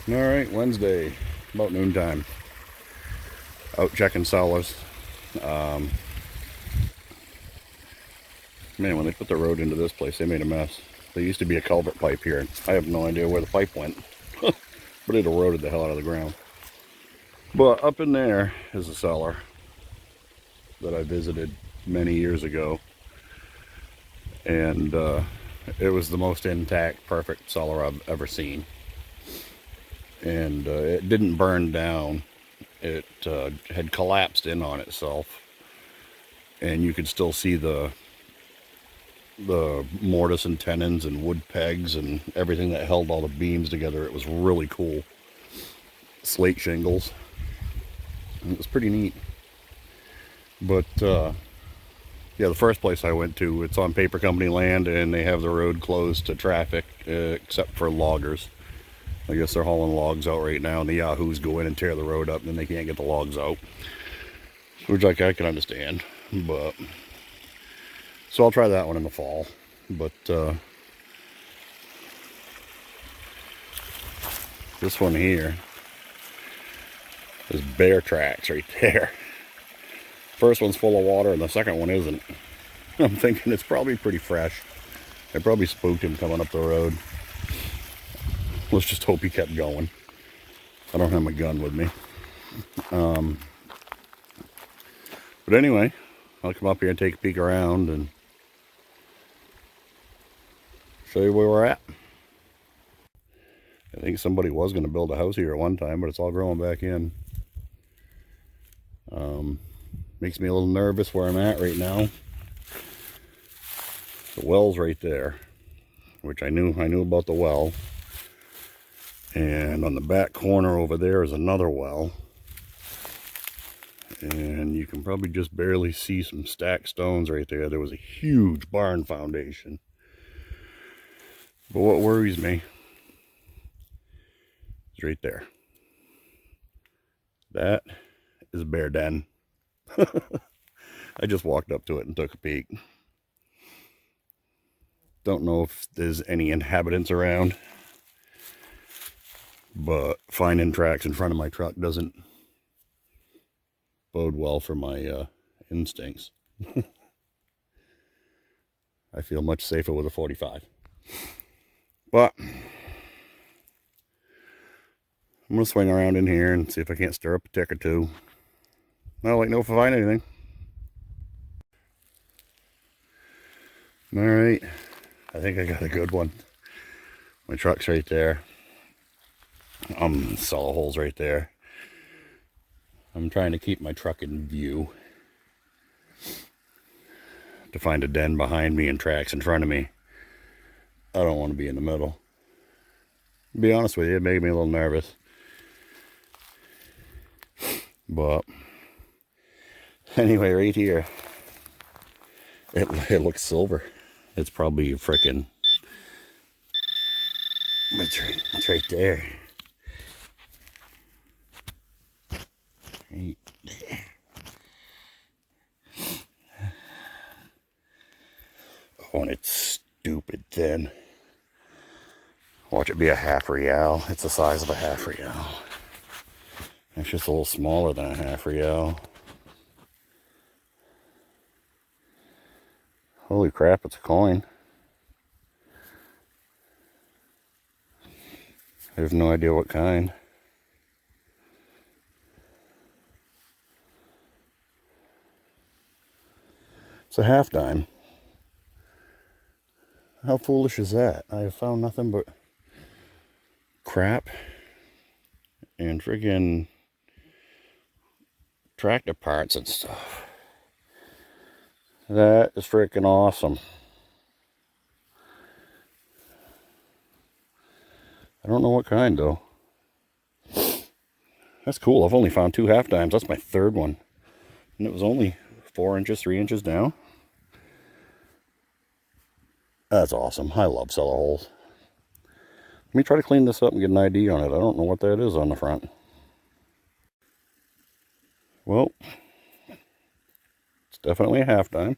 Alright, Wednesday, about noontime. Out checking cellars. Um, Man, when they put the road into this place, they made a mess. There used to be a culvert pipe here. I have no idea where the pipe went. But it eroded the hell out of the ground. But up in there is a cellar that I visited many years ago. And it was the most intact, perfect cellar I've ever seen. And it didn't burn down. It had collapsed in on itself, and you could still see the mortise and tenons and wood pegs and everything that held all the beams together. It was really cool. Slate shingles. It was pretty neat. But yeah, the first place I went to, it's on paper company land, and they have the road closed to traffic except for loggers. I guess they're hauling logs out right now, and the yahoos go in and tear the road up, and then they can't get the logs out. Which I can understand, but... So I'll try that one in the fall. But this one here is bear tracks right there. First one's full of water, and the second one isn't. I'm thinking it's probably pretty fresh. I probably spooked him coming up the road. Let's just hope he kept going. I don't have my gun with me. But anyway, I'll come up here and take a peek around and show you where we're at. I think somebody was going to build a house here at one time, but it's all growing back in. Makes me a little nervous where I'm at right now. The well's right there, which I knew about the well. And on the back corner over there is another well. And you can probably just barely see some stacked stones right there. There was a huge barn foundation. But what worries me is right there. That is a bear den. I just walked up to it and took a peek. Don't know if there's any inhabitants around, but finding tracks in front of my truck doesn't bode well for my instincts. I feel much safer with a 45. But I'm going to swing around in here and see if I can't stir up a tick or two. I'll let you know if I find anything. Alright, I think I got a good one. My truck's right there. Cellar holes right there. I'm trying to keep my truck in view to find a den behind me and tracks in front of me. I don't want to be in the middle. To be honest with you, it made me a little nervous. But anyway, right here, it looks silver. It's probably freaking... It's right there. Right there. Oh, and it's stupid thin. Watch it be a half real. It's the size of a half real. It's just a little smaller than a half real. Holy crap, it's a coin. I have no idea what kind. It's a half dime. How foolish is that? I have found nothing but crap and friggin' tractor parts and stuff. That is freaking awesome. I don't know what kind though. That's cool. I've only found 2 half dimes. That's my third one. And it was only 4 inches, 3 inches down. That's awesome. I love cellar holes. Let me try to clean this up and get an ID on it. I don't know what that is on the front. Well, it's definitely a half dime.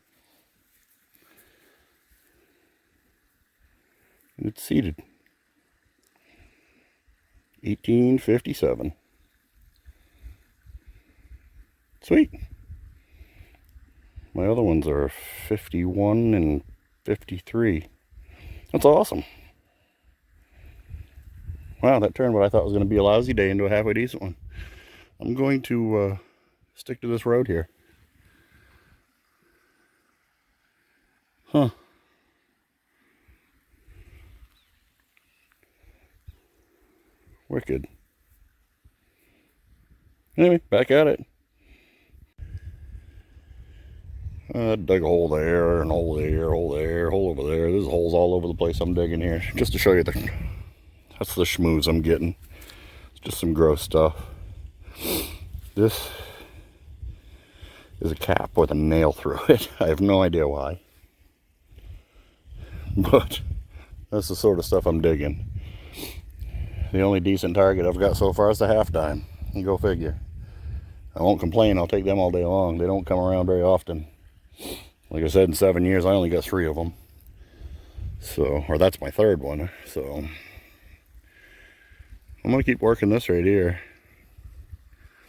And it's seated. 1857. Sweet. My other ones are 51 and 53. That's awesome. Wow, that turned what I thought was going to be a lousy day into a halfway decent one. I'm going to stick to this road here. Huh. Wicked. Anyway, back at it. Dug a hole there, and hole there, hole there, hole over there. There's holes all over the place I'm digging here. Just to show you that's the schmooze I'm getting. It's just some gross stuff. This is a cap with a nail through it. I have no idea why. But that's the sort of stuff I'm digging. The only decent target I've got so far is the half dime. You go figure. I won't complain. I'll take them all day long. They don't come around very often. Like I said, in 7 years, I only got 3 of them. So, or that's my 3rd one. So, I'm going to keep working this right here.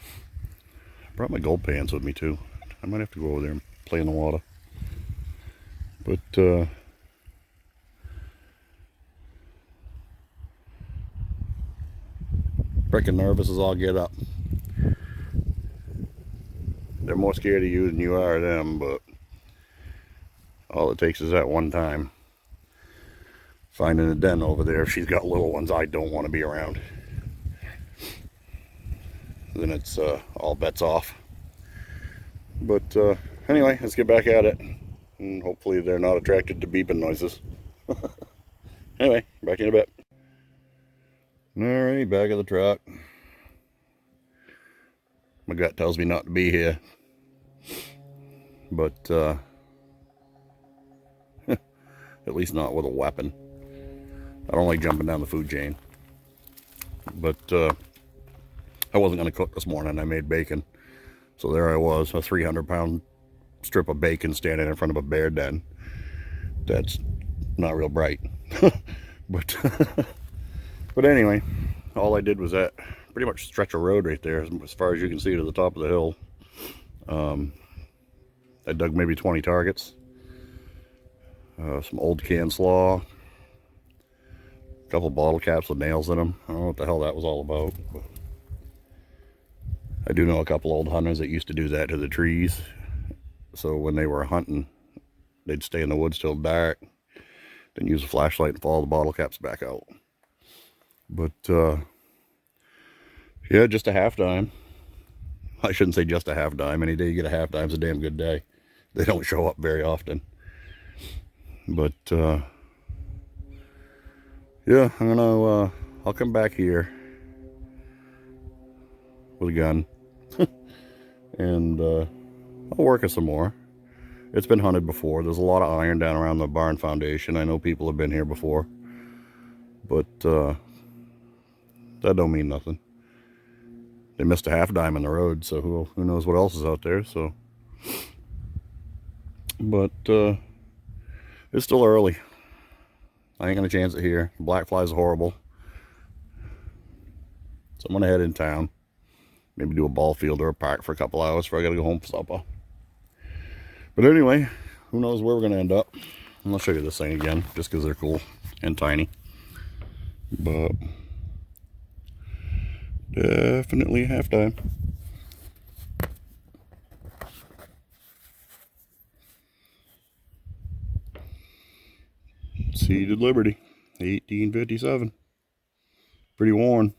I brought my gold pans with me, too. I might have to go over there and play in the water. But, freaking nervous as all get up. They're more scared of you than you are of them, but all it takes is that one time. Finding a den over there, if she's got little ones I don't want to be around. Then it's all bets off. But anyway, let's get back at it. And hopefully they're not attracted to beeping noises. Anyway, back in a bit. Alright, back of the truck. My gut tells me not to be here. But at least not with a weapon. I don't like jumping down the food chain. But I wasn't going to cook this morning. I made bacon. So there I was, a 300-pound strip of bacon standing in front of a bear den. That's not real bright. But but anyway, all I did was that pretty much stretch a road right there as far as you can see to the top of the hill. I dug maybe 20 targets. Some old can slaw. A couple bottle caps with nails in them. I don't know what the hell that was all about. But I do know a couple old hunters that used to do that to the trees. So when they were hunting, they'd stay in the woods till dark, then use a flashlight and follow the bottle caps back out. But yeah, just a half dime. I shouldn't say just a half dime. Any day you get a half dime's a damn good day. They don't show up very often. But yeah, I'm gonna I'll come back here with a gun and I'll work it some more. It's been hunted before. There's a lot of iron down around the barn foundation. I know people have been here before, but that don't mean nothing. They missed a half dime in the road, so who knows what else is out there. So, but it's still early. I ain't gonna chance it here. Black flies are horrible. So I'm gonna head in town. Maybe do a ball field or a park for a couple hours before I gotta go home for supper. But anyway, who knows where we're gonna end up. And I'll show you this thing again, just because they're cool and tiny. But definitely a half dime. Seeded Liberty, 1857. Pretty worn.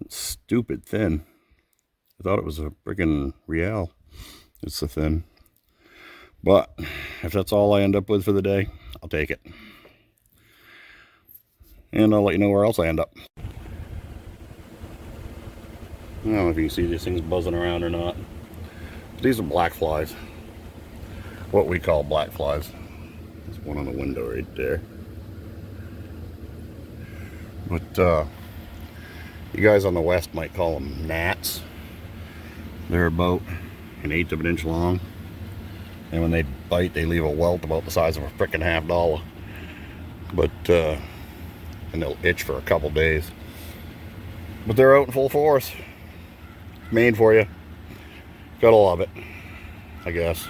It's stupid thin. I thought it was a freaking Real. It's so thin. But if that's all I end up with for the day, I'll take it. And I'll let you know where else I end up. I don't know if you can see these things buzzing around or not. These are black flies. What we call black flies. There's one on the window right there. But you guys on the west might call them gnats. They're about 1/8 of an inch long. And when they bite, they leave a welt about the size of a frickin' $50. But, and they'll itch for a couple days. But they're out in full force. Made for you. Gotta love it, I guess.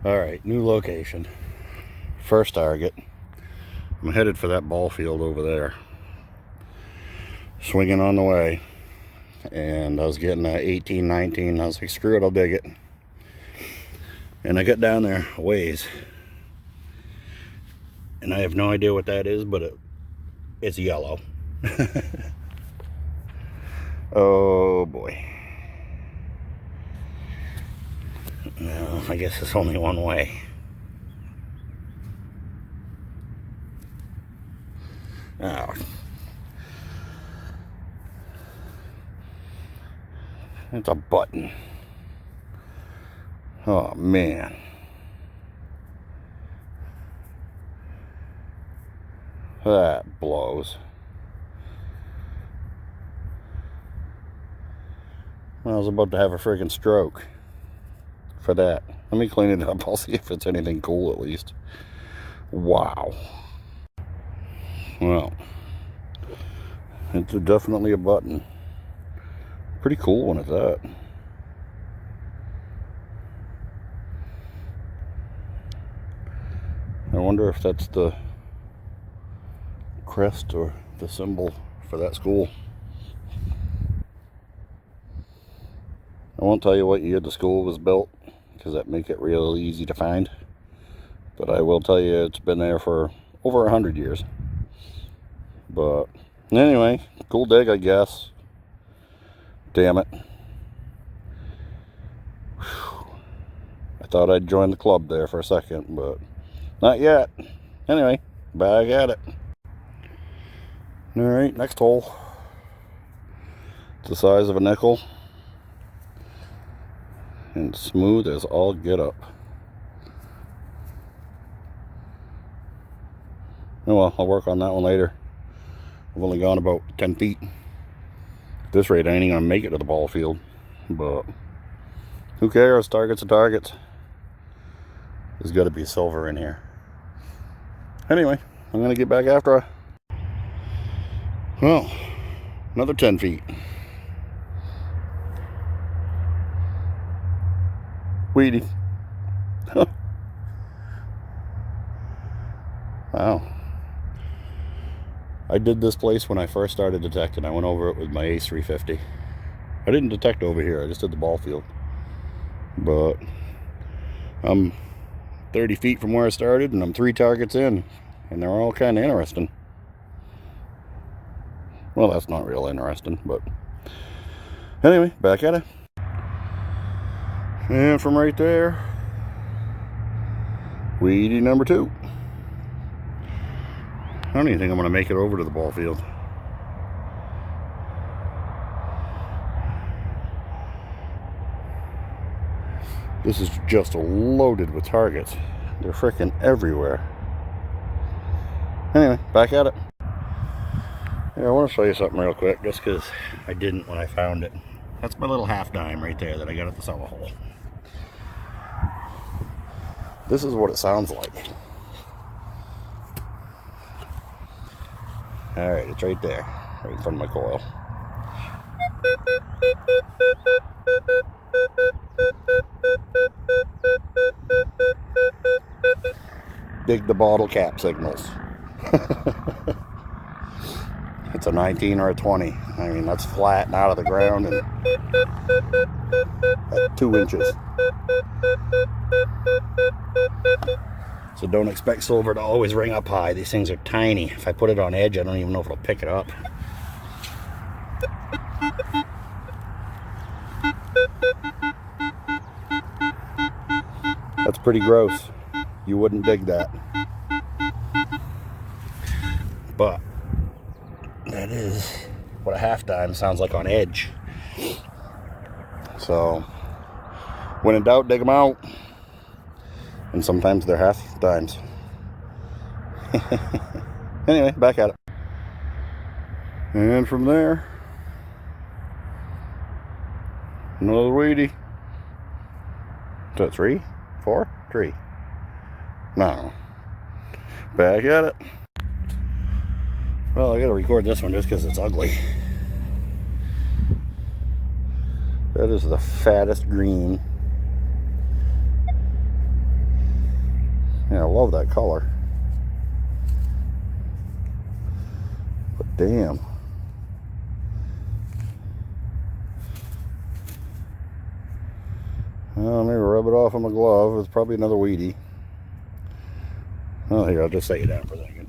Alright, new location. First target. I'm headed for that ball field over there. Swinging on the way. And I was getting a 18, 19. I was like, screw it, I'll dig it. And I got down there a ways. And I have no idea what that is, but it's yellow. Oh boy. No, I guess it's only one way. Oh. It's a button. Oh man. That blows. I was about to have a freaking stroke for that. Let me clean it up. I'll see if it's anything cool at least. Wow. Well, it's definitely a button. Pretty cool one at that. I wonder if that's the crest or the symbol for that school. I won't tell you what year the school was built, because that make it real easy to find. But I will tell you it's been there for over 100 years. But anyway, cool dig, I guess. Damn it. Whew. I thought I'd join the club there for a second, but not yet. Anyway, back at it. Alright, next hole. It's the size of a nickel. And smooth as all get up. Oh well, I'll work on that one later. I've only gone about 10 feet. At this rate, I ain't even gonna make it to the ball field. But who cares? Targets are targets. There's gotta be silver in here. Anyway, I'm gonna get back after her. Well, another 10 feet. Weedy. Wow. I did this place when I first started detecting. I went over it with my Ace 350. I didn't detect over here. I just did the ball field. But I'm 30 feet from where I started, and I'm 3 targets in. And they're all kind of interesting. Well, that's not real interesting, but anyway, back at it. And from right there, weedy number 2. I don't even think I'm going to make it over to the ball field. This is just loaded with targets. They're freaking everywhere. Anyway, back at it. Yeah, I want to show you something real quick, just because I didn't when I found it. That's my little half dime right there that I got at the cellar hole. This is what it sounds like. Alright, it's right there, right in front of my coil. Dig the bottle cap signals. It's a 19 or a 20. I mean, that's flat and out of the ground and at 2 inches. So don't expect silver to always ring up high. These things are tiny. If I put it on edge, I don't even know if it'll pick it up. That's pretty gross. You wouldn't dig that. But that is what a half dime sounds like on edge. So when in doubt, dig them out. And sometimes they're half dimes. Anyway, back at it. And from there, another weedy. Is that 3? 4? 3? No. Back at it. Well, I gotta record this one just because it's ugly. That is the fattest green. Yeah, I love that color. But damn. Well, maybe rub it off on my glove. It's probably another weedy. Oh, here, I'll just set you down for a second.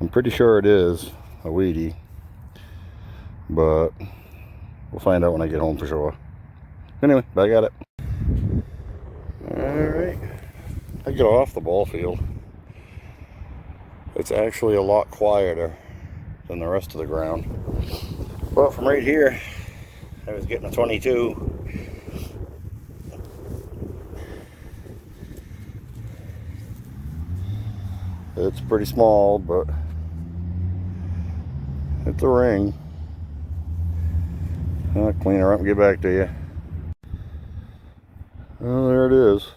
I'm pretty sure it is a weedy, but we'll find out when I get home for sure. Anyway, back at it. Alright, I get off the ball field. It's actually a lot quieter than the rest of the ground. Well, from right here, I was getting a 22. It's pretty small, but it's a ring. I'll clean her up and get back to you. Well, there it is.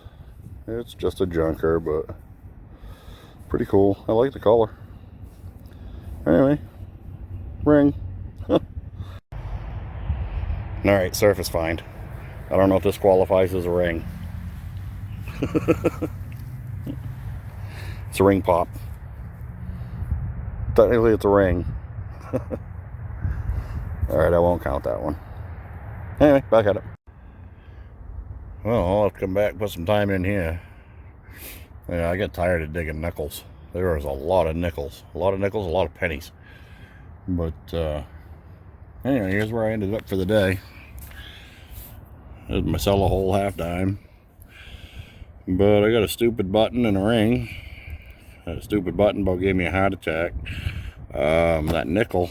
It's just a junker, but pretty cool. I like the color. Anyway, ring. Alright, surface find. I don't know if this qualifies as a ring. It's a ring pop. Technically it's a ring. Alright, I won't count that one. Anyway, back at it. Well, I'll have to come back and put some time in here. Yeah, I get tired of digging nickels. There was a lot of nickels. A lot of nickels, a lot of pennies. But, anyway, here's where I ended up for the day. This is my Cellar hole half dime. But I got a stupid button and a ring. That stupid button about gave me a heart attack. That nickel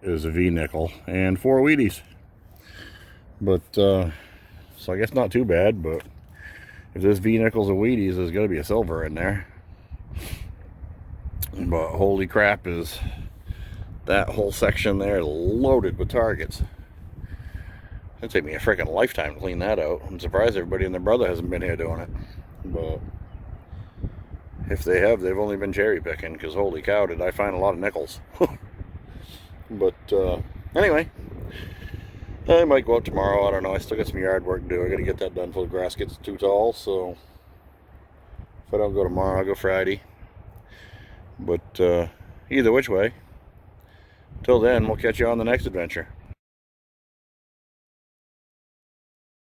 is a V nickel and 4 Wheaties. But so I guess not too bad, but if this V nickels and Wheaties, there's got to be a silver in there. But holy crap, is that whole section there loaded with targets. It'd take me a freaking lifetime to clean that out. I'm surprised everybody and their brother hasn't been here doing it. But if they have, they've only been cherry picking, because holy cow, did I find a lot of nickels. But anyway, I might go out tomorrow. I don't know. I still got some yard work to do. I got to get that done before the grass gets too tall. So if I don't go tomorrow, I'll go Friday. But either which way, till then, we'll catch you on the next adventure.